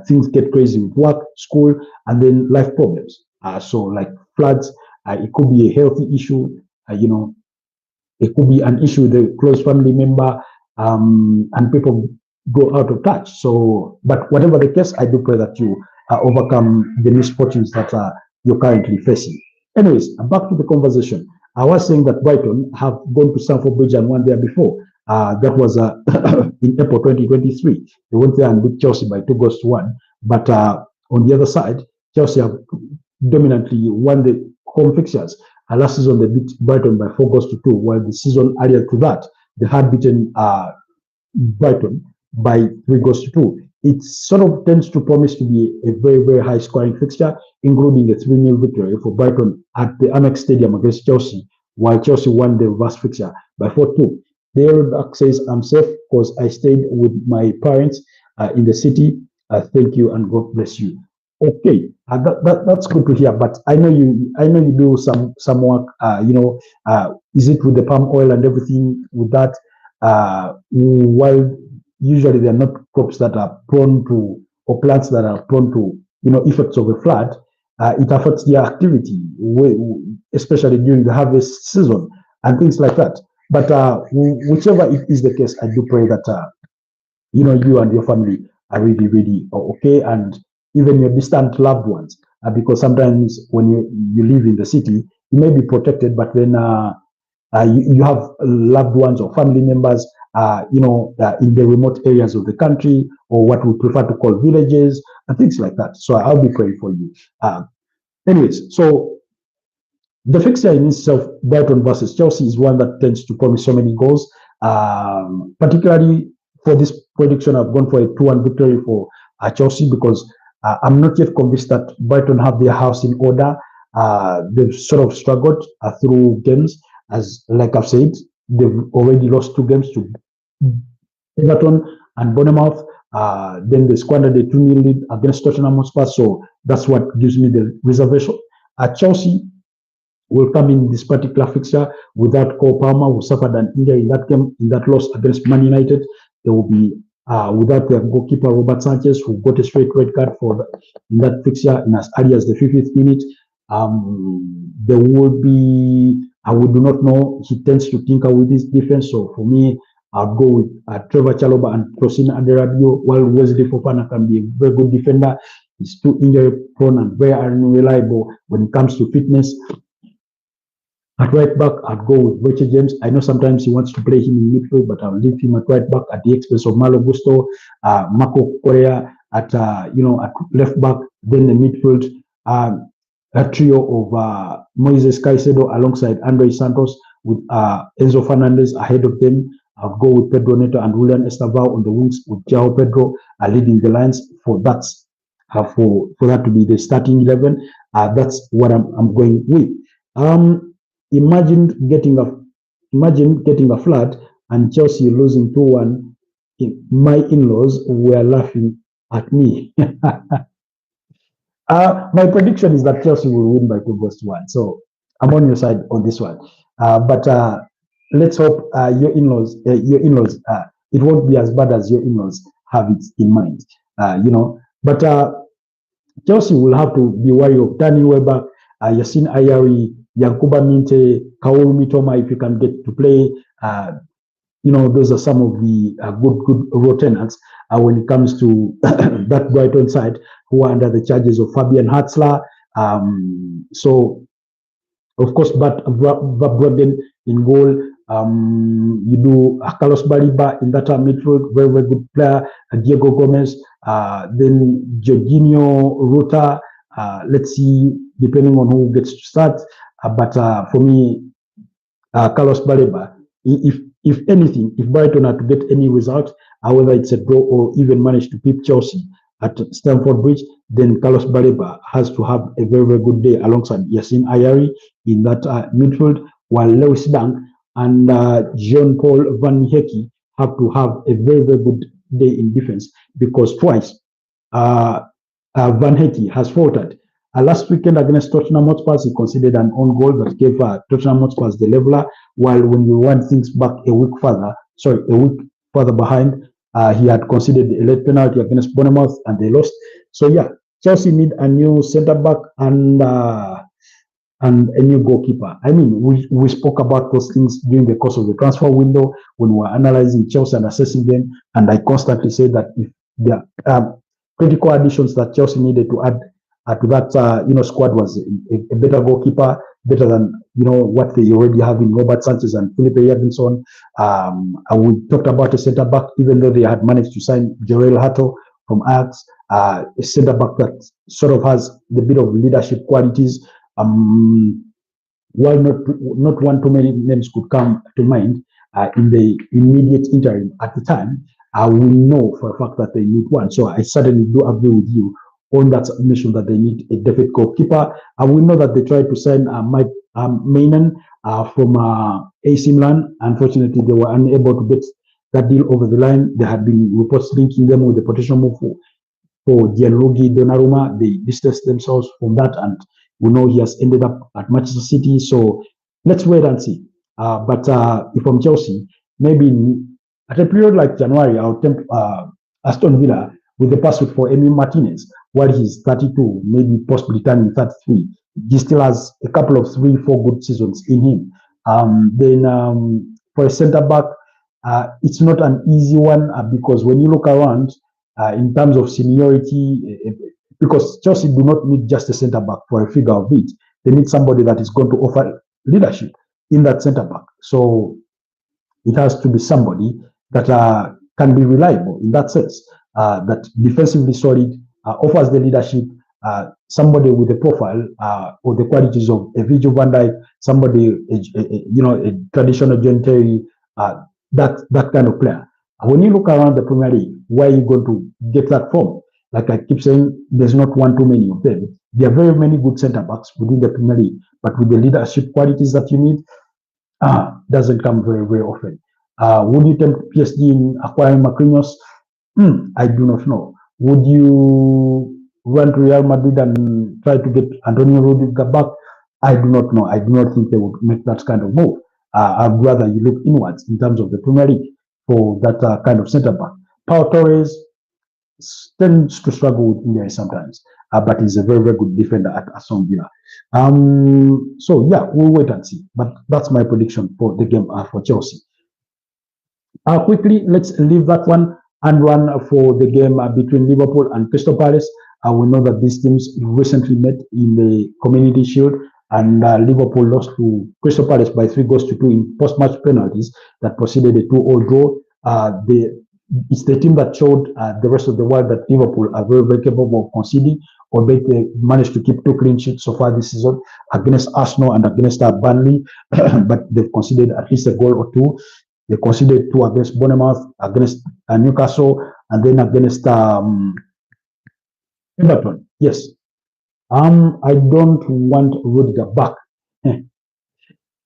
[SPEAKER 1] Things get crazy with work, school, and then life problems. So like floods, it could be a healthy issue. It could be an issue with a close family member, and people go out of touch. So, but whatever the case, I do pray that you overcome the misfortunes that you're currently facing. Anyways, back to the conversation. I was saying that Brighton have gone to Stamford Bridge and won there before. That was in April 2023. They went there and beat Chelsea by 2-1. But on the other side, Chelsea have dominantly won the home fixtures. Last season, they beat Brighton by 4-2, while the season earlier to that, they had beaten Brighton by 3-2. It sort of tends to promise to be a very, very high scoring fixture, including a 3-0 victory for Brighton at the Amex Stadium against Chelsea, while Chelsea won the reverse fixture by 4-2. Daryl says, I'm safe because I stayed with my parents in the city. Thank you and God bless you. Okay, that's good to hear. But I know you do some work. Is it with the palm oil and everything with that? While usually they are not crops that are prone to, or plants that are prone to, effects of a flood. It affects their activity, especially during the harvest season and things like that. But whichever it is the case, I do pray that you and your family are really, really okay, and even your distant loved ones, because sometimes when you live in the city, you may be protected, but then you have loved ones or family members, in the remote areas of the country, or what we prefer to call villages, and things like that. So I'll be praying for you. Anyways, so the fixture in itself, Brighton versus Chelsea, is one that tends to promise so many goals. Particularly for this prediction, I've gone for a 2-1 victory for Chelsea, because I'm not yet convinced that Brighton have their house in order. They've sort of struggled through games, as like I've said, they've already lost 2 games to Everton and Bournemouth. Then they squandered a 2-0 lead against Tottenham Hotspur, so that's what gives me the reservation. Chelsea will come in this particular fixture without Cole Palmer, who suffered an injury in that game, in that loss against Man United. They will be without their goalkeeper Robert Sanchez, who got a straight red card in that fixture in as early as the 50th minute. There will be, we do not know, he tends to tinker with his defense. So for me, I'll go with Trevor Chalobah and Tosin Aderabio, while Wesley Fofana can be a very good defender. He's too injury prone and very unreliable when it comes to fitness. At right back, I'd go with Richard James. I know sometimes he wants to play him in midfield, but I'll leave him at right back at the expense of Malo Gusto, Marco Correa at at left back. Then the midfield, a trio of Moises Caicedo alongside Andre Santos, with Enzo Fernandez ahead of them. I'll go with Pedro Neto and Julian Estavao on the wings, with João Pedro leading the lines for that. For that to be the starting 11, that's what I'm going with. Imagine getting a flood and Chelsea losing 2-1. My in-laws were laughing at me. My prediction is that Chelsea will win by 2-1. So I'm on your side on this one. But let's hope your in-laws, it won't be as bad as your in-laws have it in mind. But Chelsea will have to be wary of Danny Weber, Yassine Ayari, Yankuba Minte, Kaoru Mitoma, if you can get to play. Those are some of the good road tenants when it comes to that Brighton side, who are under the charges of Fabian Hatzler. So, of course, but Verbruggen in goal. You do Carlos Baliba in that midfield, very, very good player. Diego Gomez, then Jorginho, Ruta. Let's see, depending on who gets to start. But for me, Carlos Baliba, if anything, if Brighton are to get any result, whether it's a draw or even manage to beat Chelsea at Stamford Bridge, then Carlos Baliba has to have a very, very good day alongside Yassine Ayari in that midfield, while Lewis Dunk and Jean-Paul Van Hecke have to have a very, very good day in defense, because twice Van Hecke has faltered. Last weekend against Tottenham Hotspur, he conceded an own goal that gave Tottenham Hotspur the leveler, while when you want things back a week further behind, he had conceded a late penalty against Bournemouth and they lost. So yeah, Chelsea need a new centre-back and a new goalkeeper. I mean, we spoke about those things during the course of the transfer window when we were analyzing Chelsea and assessing them, and I constantly say that if there are critical additions that Chelsea needed to add to that squad was a better goalkeeper, better than what they already have in Robert Sanchez and Felipe Yavinson. And we talked about a centre back, even though they had managed to sign Joel Hato from Ajax, a centre back that sort of has the bit of leadership qualities. While not one too many names could come to mind in the immediate interim at the time, we know for a fact that they need one. So I certainly do agree with you on that submission that they need a definite goalkeeper. We know that they tried to sign Mike Maignan from AC Milan. Unfortunately, they were unable to get that deal over the line. There had been reports linking them with the potential move for Gianluigi Donnarumma. They distanced themselves from that, and we know he has ended up at Manchester City. So let's wait and see. But if I'm Chelsea, maybe at a period like January, I'll tempt Aston Villa with the pursuit for Emi Martinez while he's 32, maybe possibly turning 33. He still has a couple of 3-4 good seasons in him. Then for a centre back, it's not an easy one because when you look around in terms of seniority, because Chelsea do not need just a centre back for a figure of it. They need somebody that is going to offer leadership in that centre back. So it has to be somebody that can be reliable in that sense, that defensively solid, offers the leadership, somebody with a profile or the qualities of a Virgil van Dijk, somebody, a traditional John Terry, that kind of player. When you look around the Premier League, where are you going to get that from? Like I keep saying, there's not one too many of them. There are very many good centre backs within the Premier League, but with the leadership qualities that you need, doesn't come very, very often. Would you tempt PSG in acquiring Marquinhos? I do not know. Would you run to Real Madrid and try to get Antonio Rudiger back? I do not know. I do not think they would make that kind of move. I'd rather you look inwards in terms of the Premier League for that kind of centre back. Pau Torres tends to struggle with injury sometimes, but he's a very, very good defender at Aston Villa. So yeah, we'll wait and see. But that's my prediction for the game for Chelsea. Quickly, let's leave that one and run for the game between Liverpool and Crystal Palace. We know that these teams recently met in the Community Shield, and Liverpool lost to Crystal Palace by 3-2 in post-match penalties that preceded a 2-2 draw. It's the team that showed the rest of the world that Liverpool are very, very capable of conceding, albeit they managed to keep 2 clean sheets so far this season against Arsenal and against Burnley, but they've conceded at least a goal or 2. They conceded 2 against Bournemouth, against Newcastle, and then against Everton. Yes. I don't want Rudiger back.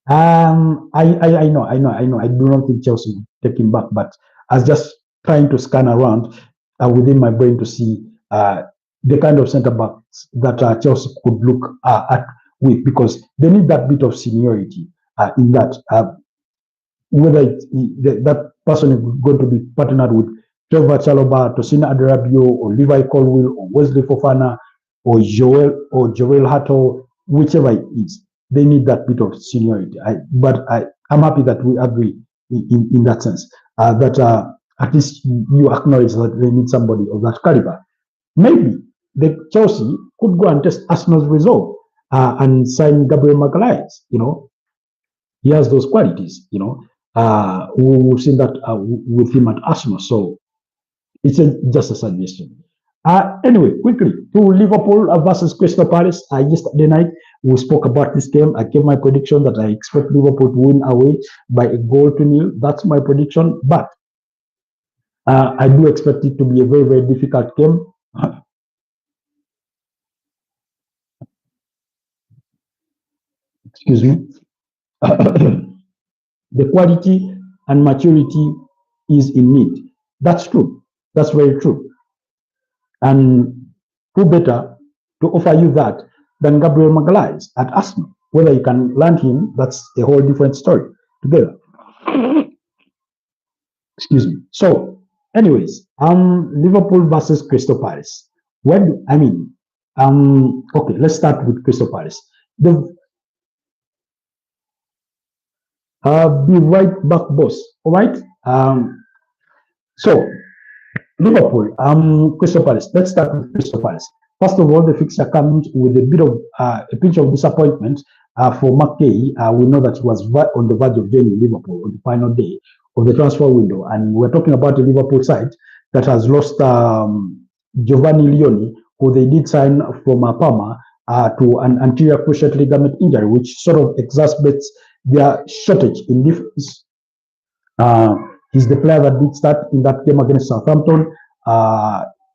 [SPEAKER 1] I know. I do not think Chelsea will take him back, but I was just trying to scan around within my brain to see the kind of centre backs that Chelsea could look at with, because they need that bit of seniority in that. Whether that person is going to be partnered with Trevor Chalobah, Tosin Adarabio, or Levi Colwill, or Wesley Fofana, or Joel Hato, whichever it is, they need that bit of seniority. But I'm happy that we agree in that sense, that at least you acknowledge that they need somebody of that caliber. Maybe the Chelsea could go and test Arsenal's resolve and sign Gabriel Magalhaes. He has those qualities. We've seen that with him at Arsenal. So it's just a suggestion. Anyway, quickly to Liverpool versus Crystal Palace. Yesterday night we spoke about this game. I gave my prediction that I expect Liverpool to win away by 1-0. That's my prediction, but I do expect it to be a very, very difficult game. Excuse me. The quality and maturity is in need. That's true. That's very true. And who better to offer you that than Gabriel Magalhaes at Arsenal? Whether you can land him, that's a whole different story together. Excuse me. So, anyways, Liverpool versus Crystal Palace. Okay, let's start with Crystal Palace. Be right back, boss. All right. So Liverpool, Crystal Palace. Let's start with Crystal Palace. First of all, the fixture comes with a bit of a pinch of disappointment For McKay, we know that he was on the verge of joining Liverpool on the final day of the transfer window. And we're talking about the Liverpool side that has lost Giovanni Leoni, who they did sign from Parma to an anterior cruciate ligament injury, which sort of exacerbates their shortage in defense. He's the player that did start in that game against Southampton,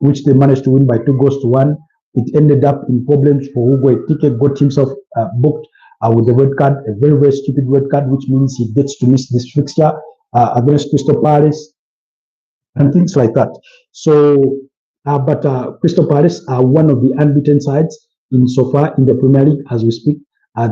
[SPEAKER 1] which they managed to win by 2-1. It ended up in problems for Hugo Ekitike, got himself booked with a red card, a very, very stupid red card, which means he gets to miss this fixture against Crystal Palace and things like that. So, but Crystal Palace are one of the unbeaten sides in so far in the Premier League as we speak.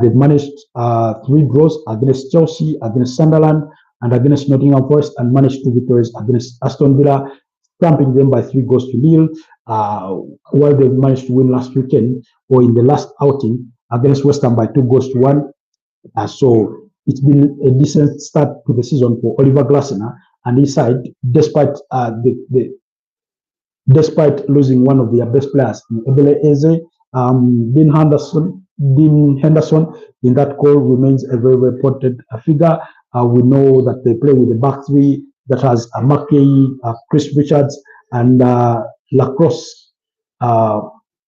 [SPEAKER 1] They've managed 3 draws against Chelsea, against Sunderland, and against Nottingham Forest, and managed 2 victories against Aston Villa, stamping them by 3-0, while they managed to win last weekend or in the last outing against West Ham by 2-1. So it's been a decent start to the season for Oliver Glasner and his side, despite despite losing one of their best players, Ebele Eze. Dean Henderson in that goal remains a very, very important figure. We know that they play with the back three that has McKay, Chris Richards, and Lacrosse,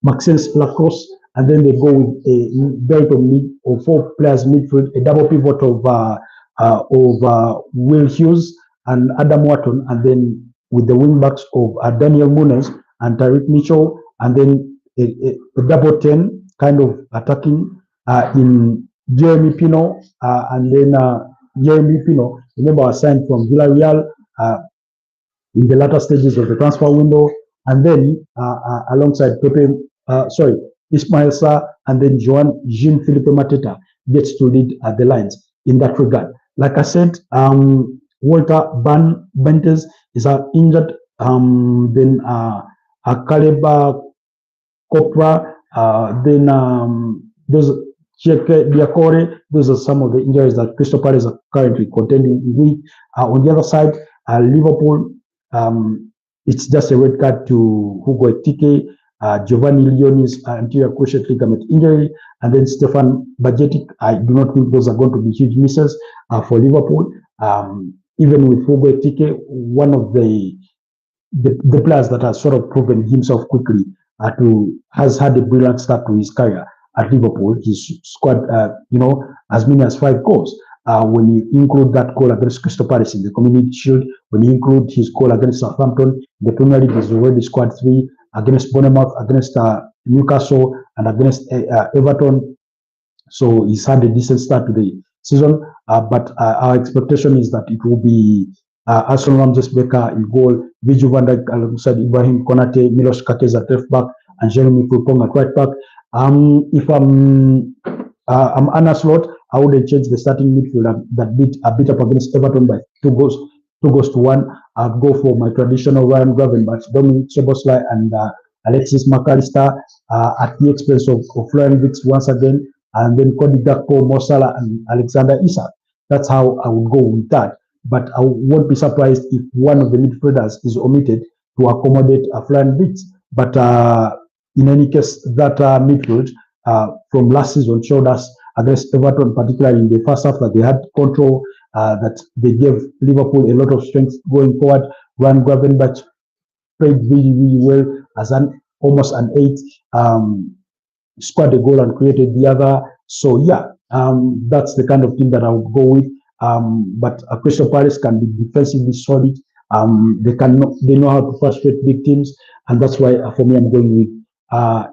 [SPEAKER 1] Maxence Lacrosse, and then they go with a belt of mid or 4 players midfield, a double pivot of Will Hughes and Adam Wharton, and then with the wing backs of Daniel Munoz and Tariq Mitchell, and then a double 10 kind of attacking in Jeremy Pino, and then Jeremy Pino, remember, was signed from Villarreal in the latter stages of the transfer window, and then alongside Ismail Sarr, and then Jean-Philippe Mateta gets to lead the lines in that regard. Like I said, Walter Bentes is injured. Then Kaleba Kopra, then there's Cheke Diakore. Those are some of the injuries that Crystal Palace are currently contending with. On the other side, Liverpool, it's just a red card to Hugo Ekitike, Giovanni Leoni's anterior cruciate ligament injury, and then Stefan Bajcetic. I do not think those are going to be huge misses for Liverpool. Even with Hugo Ekitike, one of the players that has sort of proven himself quickly has had a brilliant start to his career at Liverpool. He's scored, as many as 5 goals. When you include that goal against Crystal Palace in the Community Shield, when you include his goal against Southampton, the Premier League has already scored 3 against Bournemouth, against Newcastle, and against Everton. So he's had a decent start to the season. But our expectation is that it will be Alson Ramsey-Becker in goal, Virgil van Dijk alongside Ibrahim Konate, Milos Kerkez at left back, and Jeremy Frimpong at right back. If I'm Arne Slot, I wouldn't change the starting midfield that beat up against Everton by 2-1. I'd go for my traditional Ryan Gravenberch, Dominic Szoboszlai, and Alexis McAllister at the expense of Florian Wirtz once again, and then Cody Gakpo, Mo Salah, and Alexander Isak. That's how I would go with that. But I won't be surprised if one of the midfielders is omitted to accommodate Florian Wirtz. But in any case, that midfield from last season showed us against Everton, particularly in the first half, that they had control, that they gave Liverpool a lot of strength going forward. Ryan Gravenberch played really, really well as almost an 8, scored a goal and created the other. So yeah, that's the kind of team that I would go with. But Crystal Palace can be defensively solid. They know how to frustrate big teams, and that's why for me I'm going with a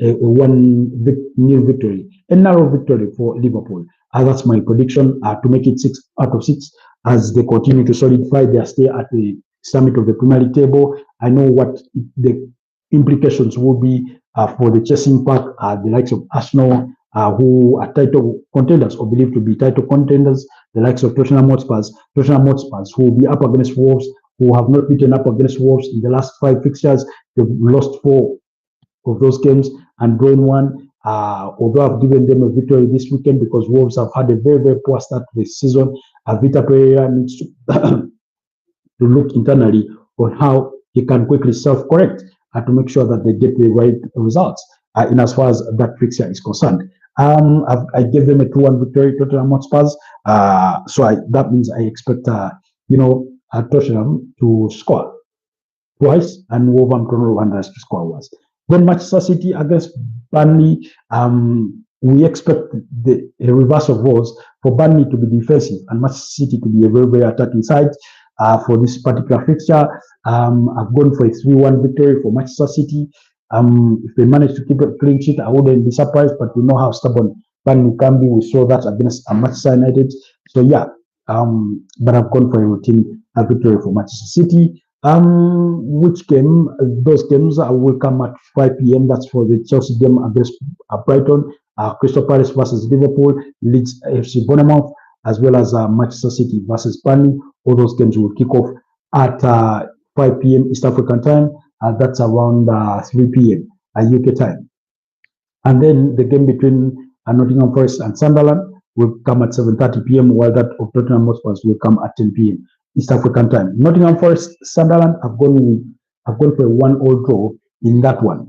[SPEAKER 1] 1-0 victory, a narrow victory for Liverpool. That's my prediction to make it 6 out of 6 as they continue to solidify their stay at the summit of the Premier League table. I know what the implications will be for the chasing pack, the likes of Arsenal, who are title contenders or believed to be title contenders, the likes of Tottenham Hotspur, who will be up against Wolves, who have not beaten up against Wolves in the last 5 fixtures. They've lost 4 of those games and drawn 1. Although I've given them a victory this weekend because Wolves have had a very, very poor start to the season. Vita Pereira needs to look internally on how he can quickly self-correct to make sure that they get the right results. in as far as that fixture is concerned. I gave them a 2-1 victory, Tottenham Hotspurs. That means I expect, Tottenham to score twice and Wolverhampton Wanderers to score once. Then Manchester City against Burnley. We expect a reverse of roles for Burnley to be defensive and Manchester City to be a very, very attacking side. For this particular fixture, I've gone for a 3-1 victory for Manchester City. If they manage to keep a clean sheet, I wouldn't be surprised, but we know how stubborn Burnley can be. We saw that against Manchester United. So yeah, but I've gone for a routine victory for Manchester City. Which game? Those games will come at 5 p.m. That's for the Chelsea game against Brighton, Crystal Palace versus Liverpool, Leeds FC Bournemouth, as well as Manchester City versus Burnley. All those games will kick off at 5 p.m. East African time. That's around 3 p.m. UK time. And then the game between Nottingham Forest and Sunderland will come at 7:30 p.m. while that of Tottenham Hotspur will come at 10 p.m. East African time. Nottingham Forest, Sunderland, I've gone for a 1-1 draw in that one.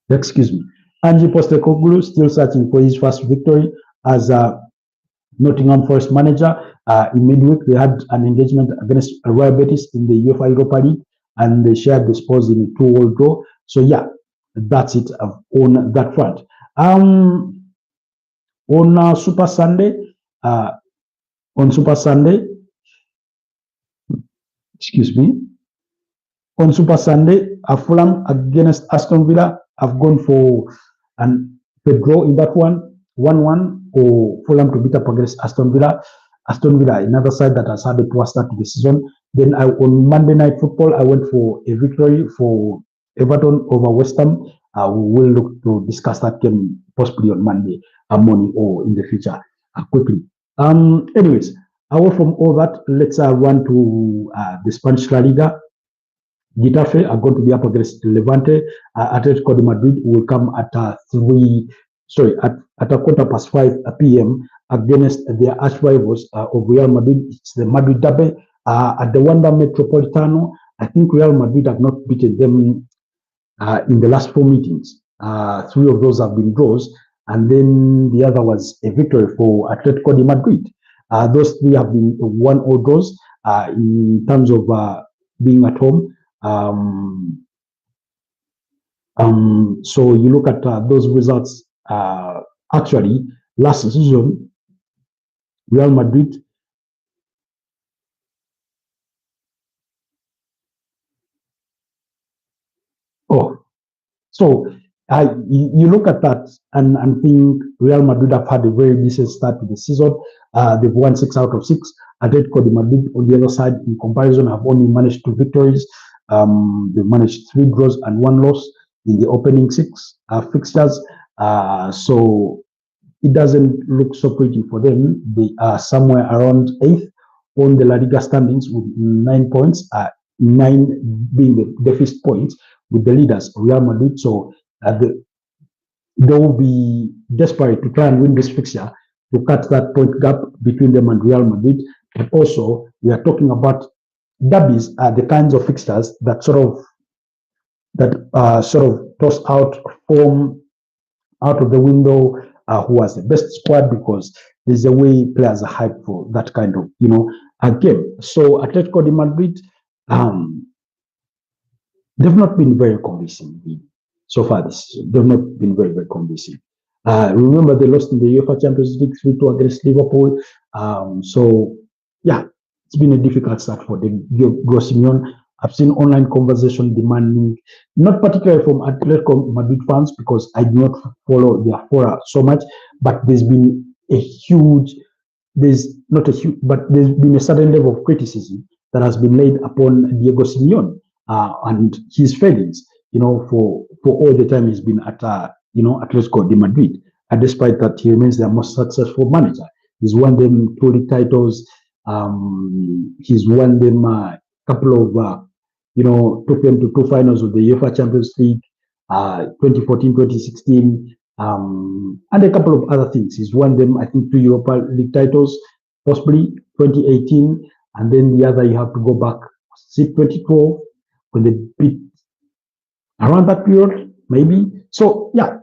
[SPEAKER 1] Excuse me. Ange Postecoglou still searching for his first victory as Nottingham Forest manager. In midweek, they had an engagement against Real Betis in the UEFA Europa League, and they shared the spoils in a 2-2 draw. So yeah, that's it on that front. On Super Sunday, excuse me, on Super Sunday, Fulham against Aston Villa. I've gone for a draw in that one, 1-1, or Fulham to beat up against Aston Villa. Aston Villa, another side that has had a poor start to the season. Then on Monday Night Football, I went for a victory for Everton over West Ham. We will look to discuss that game possibly on Monday morning or in the future quickly. Anyways, away from all that, let's run to the Spanish La Liga. Getafe are going to be up against Levante. Atletico de Madrid will come at at 5:15 p.m. against their arch rivals of Real Madrid. It's the Madrid derby at the Wanda Metropolitano. I think Real Madrid have not beaten them in the last 4 meetings. 3 of those have been draws, and then the other was a victory for Atletico de Madrid. Those 3 have been 1-1 draws in terms of being at home. So you look at those results. Actually, last season, Real Madrid you look at that and think Real Madrid have had a very decent start to the season. They've won 6 out of 6. Atletico de Madrid, on the other side, in comparison, have only managed 2 victories. They've managed 3 draws and 1 loss in the opening 6 fixtures. So it doesn't look so pretty for them. They are somewhere around 8th on the La Liga standings with 9 points, 9 being the deficit points with the leaders, Real Madrid. So they will be desperate to try and win this fixture to cut that point gap between them and Real Madrid. But also, we are talking about derbies are the kinds of fixtures that sort of toss out form out of the window. Who has the best squad, because there's a way players are hyped for that kind of a game. So Atletico de Madrid, they've not been very convincing so far this season. They've not been very, very convincing. Remember, they lost in the UEFA Champions League 3-2 against Liverpool. So yeah, it's been a difficult start for the Diego Simeone. I've seen online conversation demanding, not particularly from Atletico Madrid fans, because I do not follow their fora so much, but there's been there's been a certain level of criticism that has been laid upon Diego Simeone and his failings, for all the time he's been at, Atletico de Madrid. And despite that, he remains their most successful manager. He's won them 2 league titles. He's won them a couple of, took them to 2 finals of the UEFA Champions League, 2014, 2016, and a couple of other things. He's won them, I think, 2 Europa League titles, possibly 2018. and then the other you have to go back, see 2012 when they beat around that period, maybe. So yeah,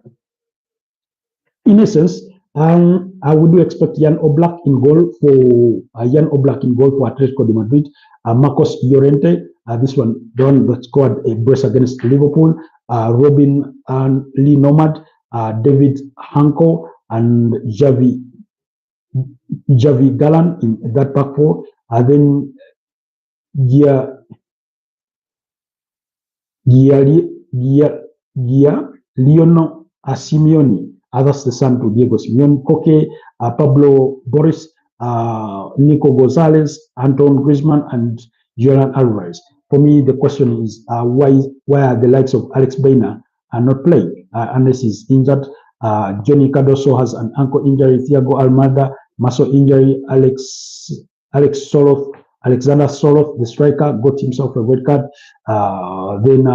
[SPEAKER 1] in essence, I would expect Jan Oblak in goal for Atletico de Madrid. Marcos Llorente, this one done that scored a brace against Liverpool. Robin and Lee Nomad, David Hanko, and Javi Gallan in that back four. Then Leono Simeone, that's the son to Diego Simeone, Koke, Pablo Boris, Nico Gonzalez, Anton Griezmann, and Julian Alvarez. For me, the question is why are the likes of Alex Baena not playing unless he's injured? Johnny Cardoso has an ankle injury, Thiago Almada, muscle injury, Alexander Soroth, the striker, got himself a red card. Then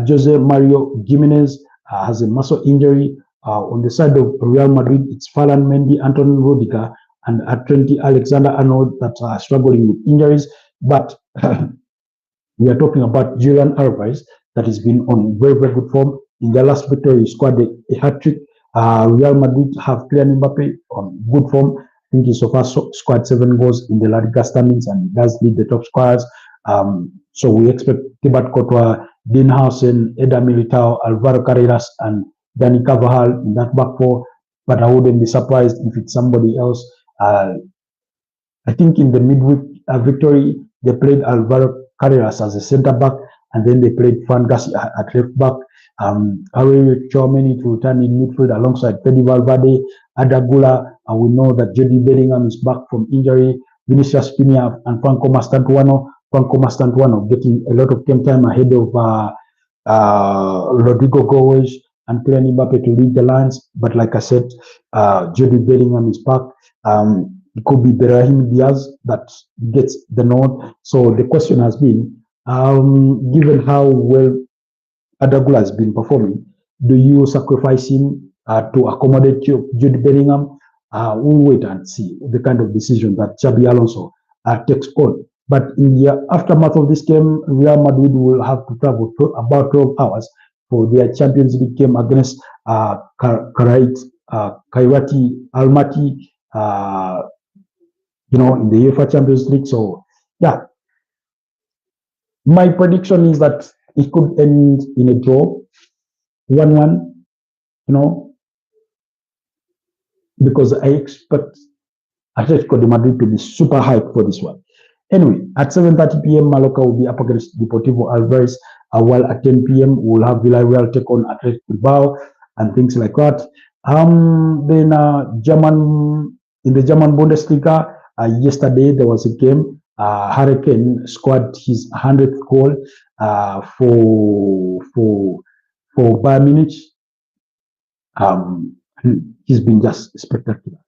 [SPEAKER 1] Jose Mario Gimenez has a muscle injury. On the side of Real Madrid, it's Ferland Mendy, Antonio Rudiger, and Trent Alexander-Arnold that are struggling with injuries. But we are talking about Julian Alvarez that has been on very, very good form. In their last victory, he scored a hat-trick. Real Madrid have Kylian Mbappe on good form. I think he so far scored 7 goals in the La Liga standings and does lead the top scorers. So we expect Thibaut Courtois, Dean Howson, Eder Militao, Alvaro Carreras, and Dani Carvajal in that back four. But I wouldn't be surprised if it's somebody else. I think in the midweek victory, they played Alvaro Carreras as a centre back, and then they played Fran Garcia at left back. Aurelio Tchouameni to return in midfield alongside Fede Valverde, Adagula, and we know that Jude Bellingham is back from injury. Vinicius Junior and Franco Mastantuano getting a lot of game time ahead of Rodrigo Goes and Kylian Mbappe to lead the lines. But like I said, Jude Bellingham is back. It could be Brahim Diaz that gets the nod. So the question has been, given how well Adagula has been performing, do you sacrifice him to accommodate Jude Bellingham? We'll wait and see the kind of decision that Xabi Alonso takes on. But in the aftermath of this game, Real Madrid will have to travel about 12 hours for their Champions League game against Kairati Almaty, in the UEFA Champions League. So, yeah, my prediction is that it could end in a draw, 1-1, because I expect Atletico de Madrid to be super hyped for this one. Anyway, at 7:30 p.m., Mallorca will be up against Deportivo Alves, while at 10 p.m., we'll have Villarreal take on Athletic Bilbao and things like that. Then in the German Bundesliga, yesterday there was a game. Harry Kane scored his 100th goal for Bayern Munich. He's been just spectacular.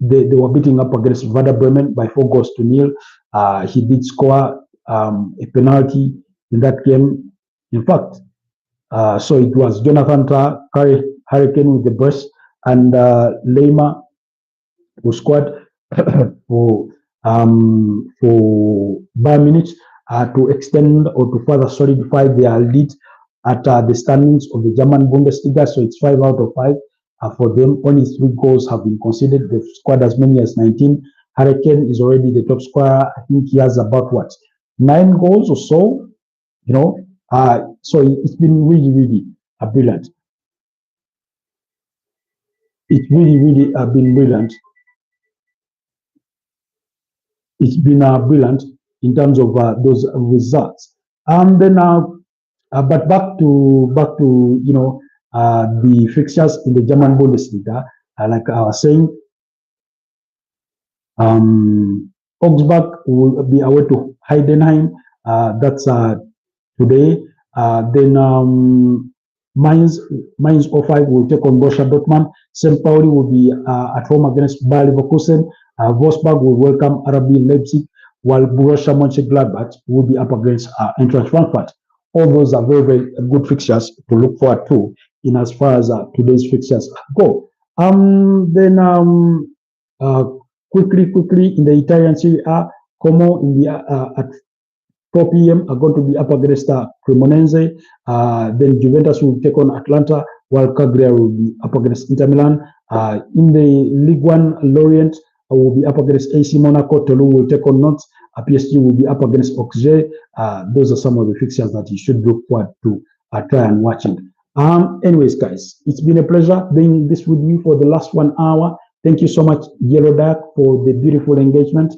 [SPEAKER 1] They were beating up against Werder Bremen by 4-0. He did score a penalty in that game. In fact, so it was Jonathan Tah, Harry Kane with the brace, and Lema who scored for Bayern Munich to extend or to further solidify their lead at the standings of the German Bundesliga. So it's 5 out of 5 for them. Only 3 goals have been conceded. They've scored as many as 19. Harry Kane is already the top scorer. I think he has about 9 goals or so. So it's been really, really brilliant. It's really, really been brilliant. It's been brilliant in terms of those results. And then, but back to the fixtures in the German Bundesliga. Like I was saying, Augsburg will be away to Heidenheim. That's today. Then Mainz 05 will take on Borussia Dortmund. St. Pauli will be at home against Bayer Leverkusen. Wolfsburg will welcome RB Leipzig, while Borussia Mönchengladbach will be up against Eintracht Frankfurt. All those are very, very good fixtures to look forward to in as far as today's fixtures go. Then quickly in the Italian Serie A, Como in the at 4 p.m. are going to be up against Cremonese. Then Juventus will take on Atlanta, while Cagliari will be up against Inter Milan. In the Ligue 1, Lorient will be up against AC Monaco. Toulouse will take on Nantes. PSG will be up against Auxerre. Those are some of the fixtures that you should look forward to try and watch it. Anyways, guys, it's been a pleasure being this with you for the last 1 hour. Thank you so much, Yellow Dark, for the beautiful engagement.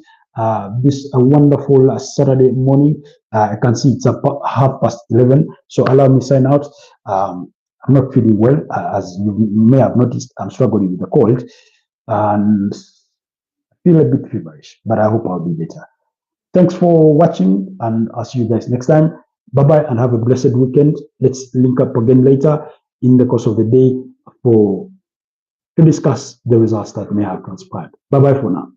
[SPEAKER 1] This a wonderful Saturday morning. I can see it's about 11:30, so allow me sign out. I'm not feeling well, as you may have noticed. I'm struggling with the cold and feel a bit feverish, but I hope I'll be better. Thanks for watching, and I'll see you guys next time. Bye-bye and have a blessed weekend. Let's link up again later in the course of the day to discuss the results that may have transpired. Bye-bye for now.